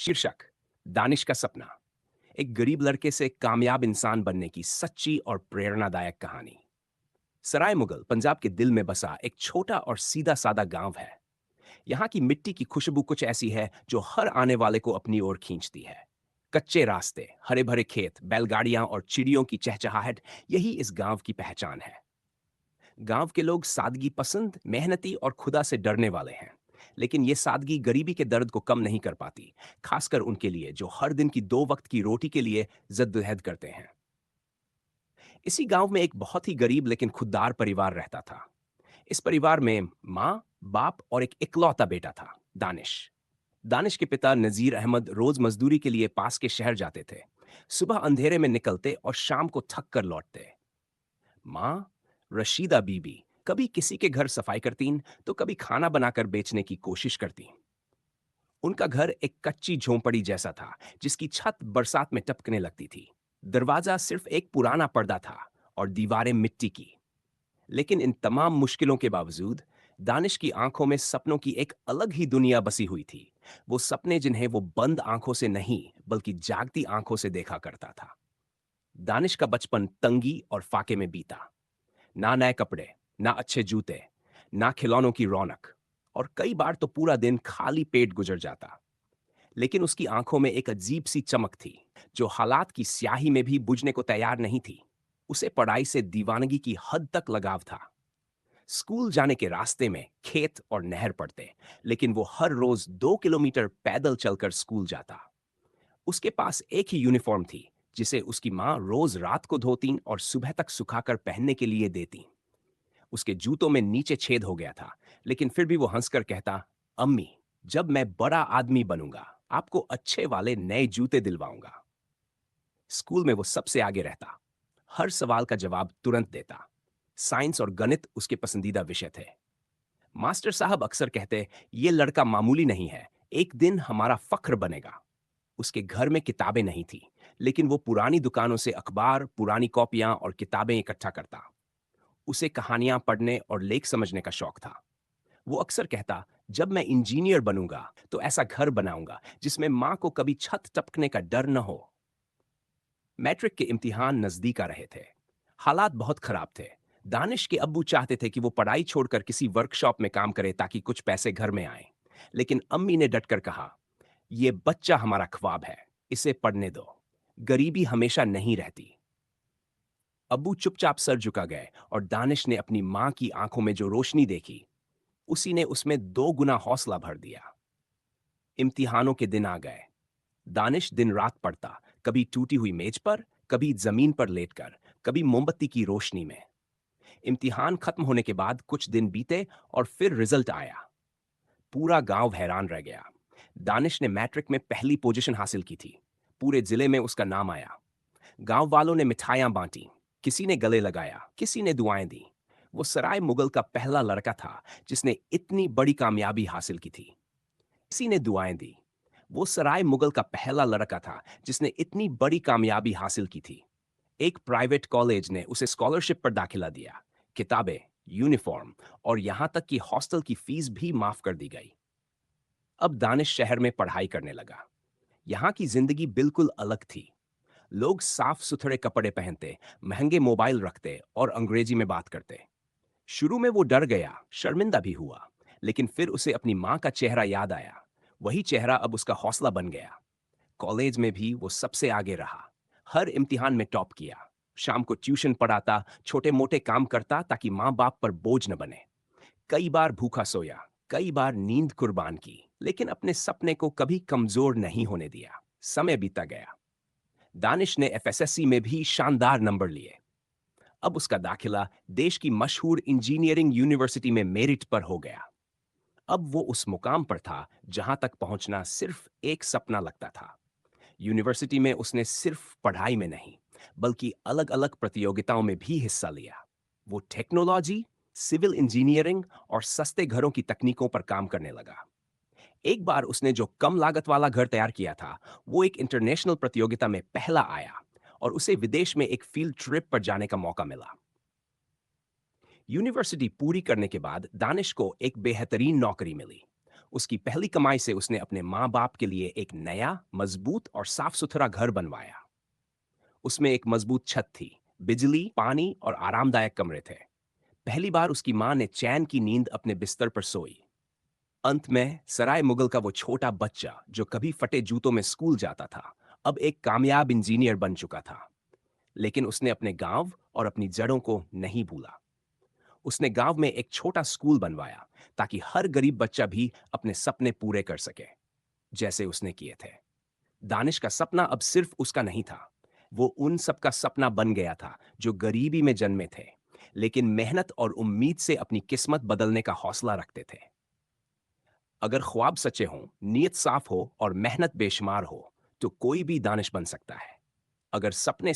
शीर्षक दानिश का सपना। एक गरीब लड़के से कामयाब इंसान बनने की सच्ची और प्रेरणादायक कहानी। सराय मुगल पंजाब के दिल में बसा एक छोटा और सीधा सादा गांव है। यहाँ की मिट्टी की खुशबू कुछ ऐसी है जो हर आने वाले को अपनी ओर खींचती है। कच्चे रास्ते, हरे भरे खेत, बैलगाड़ियां और चिड़ियों की चहचहाहट, यही इस गांव की पहचान है। गांव के लोग सादगी पसंद, मेहनती और खुदा से डरने वाले हैं। लेकिन ये सादगी गरीबी के दर्द को कम नहीं कर पाती, खासकर उनके लिए जो हर दिन की दो वक्त की रोटी के लिए जद्दोजहद करते हैं। इसी गांव में एक बहुत ही गरीब लेकिन खुददार परिवार रहता था। इस परिवार में माँ, बाप और एक इकलौता बेटा था, दानिश। दानिश के पिता नजीर अहमद रोज मजदूरी के लिए पास के शहर जाते थे। सुबह अंधेरे में निकलते और शाम को थक कर लौटते। माँ, रशीदा बीबी, कभी किसी के घर सफाई करतीं तो कभी खाना बनाकर बेचने की कोशिश करती। उनका घर एक कच्ची झोंपड़ी जैसा था, जिसकी छत बरसात में टपकने लगती थी। दरवाजा सिर्फ एक पुराना पर्दा था और दीवारें मिट्टी की। लेकिन इन तमाम मुश्किलों के बावजूद दानिश की आंखों में सपनों की एक अलग ही दुनिया बसी हुई थी। वो सपने जिन्हें वो बंद आंखों से नहीं बल्कि जागती आंखों से देखा करता था। दानिश का बचपन तंगी और फाके में बीता। ना नए कपड़े, ना अच्छे जूते, ना खिलौनों की रौनक, और कई बार तो पूरा दिन खाली पेट गुजर जाता। लेकिन उसकी आंखों में एक अजीब सी चमक थी, जो हालात की स्याही में भी बुझने को तैयार नहीं थी। उसे पढ़ाई से दीवानगी की हद तक लगाव था। स्कूल जाने के रास्ते में खेत और नहर पड़ते, लेकिन वो हर रोज 2 किलोमीटर पैदल चलकर स्कूल जाता। उसके पास एक ही यूनिफॉर्म थी, जिसे उसकी माँ रोज रात को धोती और सुबह तक सुखाकर पहनने के लिए देती। उसके जूतों में नीचे छेद हो गया था, लेकिन फिर भी वो हंसकर कहता, अम्मी, जब मैं बड़ा आदमी बनूंगा आपको अच्छे वाले नए जूते दिलवाऊंगा। स्कूल में वो सबसे आगे रहता, हर सवाल का जवाब तुरंत देता। साइंस और गणित उसके पसंदीदा विषय थे। मास्टर साहब अक्सर कहते, ये लड़का मामूली नहीं है, एक दिन हमारा फख्र बनेगा। उसके घर में किताबें नहीं थी, लेकिन वो पुरानी दुकानों से अखबार, पुरानी कॉपियां और किताबें इकट्ठा करता। उसे कहानियां पढ़ने और लेख समझने का शौक था। वो अक्सर कहता, जब मैं इंजीनियर बनूंगा तो ऐसा घर बनाऊंगा जिसमें मां को कभी छत टपकने का डर न हो। मैट्रिक के इम्तिहान नजदीक आ रहे थे। हालात बहुत खराब थे। दानिश के अब्बू चाहते थे कि वो पढ़ाई छोड़कर किसी वर्कशॉप में काम करे ताकि कुछ पैसे घर में आए। लेकिन अम्मी ने डटकर कहा, ये बच्चा हमारा ख्वाब है, इसे पढ़ने दो। गरीबी हमेशा नहीं रहती। अब्बू चुपचाप सर झुका गए और दानिश ने अपनी मां की आंखों में जो रोशनी देखी, उसी ने उसमें 2 गुना हौसला भर दिया। इम्तिहानों के दिन आ गए। दानिश दिन रात पढ़ता, कभी टूटी हुई मेज पर, कभी जमीन पर लेटकर, कभी मोमबत्ती की रोशनी में। इम्तिहान खत्म होने के बाद कुछ दिन बीते और फिर रिजल्ट आया। पूरा गांव हैरान रह गया। दानिश ने मैट्रिक में पहली पोजीशन हासिल की थी। पूरे जिले में उसका नाम आया। गांव वालों ने मिठाइयां बांटी, किसी ने गले लगाया, किसी ने दुआएं दी। वो सराय मुगल का पहला लड़का था जिसने इतनी बड़ी कामयाबी हासिल की थी। किसी ने दुआएं दी। वो सराय मुगल का पहला लड़का था जिसने इतनी बड़ी कामयाबी हासिल की थी। एक प्राइवेट कॉलेज ने उसे स्कॉलरशिप पर दाखिला दिया। किताबें, यूनिफॉर्म और यहां तक कि हॉस्टल की फीस भी माफ कर दी गई। अब दानिश शहर में पढ़ाई करने लगा। यहाँ की जिंदगी बिल्कुल अलग थी। लोग साफ सुथरे कपड़े पहनते, महंगे मोबाइल रखते और अंग्रेजी में बात करते। शुरू में वो डर गया, शर्मिंदा भी हुआ, लेकिन फिर उसे अपनी माँ का चेहरा याद आया। वही चेहरा अब उसका हौसला बन गया। कॉलेज में भी वो सबसे आगे रहा। हर इम्तिहान में टॉप किया। शाम को ट्यूशन पढ़ाता, छोटे मोटे काम करता ताकि माँ बाप पर बोझ न बने। कई बार भूखा सोया, कई बार नींद कुर्बान की, लेकिन अपने सपने को कभी कमजोर नहीं होने दिया। समय बीता गया। दानिश ने एफएसएससी में भी शानदार नंबर लिए। अब उसका दाखिला देश की मशहूर इंजीनियरिंग यूनिवर्सिटी में मेरिट पर हो गया। अब वो उस मुकाम पर था जहां तक पहुंचना सिर्फ एक सपना लगता था। यूनिवर्सिटी में उसने सिर्फ पढ़ाई में नहीं, बल्कि अलग-अलग प्रतियोगिताओं में भी हिस्सा लिया। वो टेक्नोलॉजी, सिविल इंजीनियरिंग और सस्ते घरों की तकनीकों पर काम करने लगा। एक बार उसने जो कम लागत वाला घर तैयार किया था, वो एक इंटरनेशनल प्रतियोगिता में पहला आया और उसे विदेश में एक फील्ड ट्रिप पर जाने का मौका मिला। यूनिवर्सिटी पूरी करने के बाद दानिश को एक बेहतरीन नौकरी मिली। उसकी पहली कमाई से उसने अपने माँ बाप के लिए एक नया, मजबूत और साफ सुथरा घर बनवाया। उसमें एक मजबूत छत थी, बिजली, पानी और आरामदायक कमरे थे। पहली बार उसकी माँ ने चैन की नींद अपने बिस्तर पर सोई। अंत में सराय मुगल का वो छोटा बच्चा जो कभी फटे जूतों में स्कूल जाता था, अब एक कामयाब इंजीनियर बन चुका था। लेकिन उसने अपने गांव और अपनी जड़ों को नहीं भूला। उसने गांव में एक छोटा स्कूल बनवाया ताकि हर गरीब बच्चा भी अपने सपने पूरे कर सके, जैसे उसने किए थे। दानिश का सपना अब सिर्फ उसका नहीं था, वो उन सबका सपना बन गया था जो गरीबी में जन्मे थे, लेकिन मेहनत और उम्मीद से अपनी किस्मत बदलने का हौसला रखते थे। अगर ख्वाब सच्चे हों, नीयत साफ हो और मेहनत बेशुमार हो, तो कोई भी दानिश बन सकता है। अगर सपने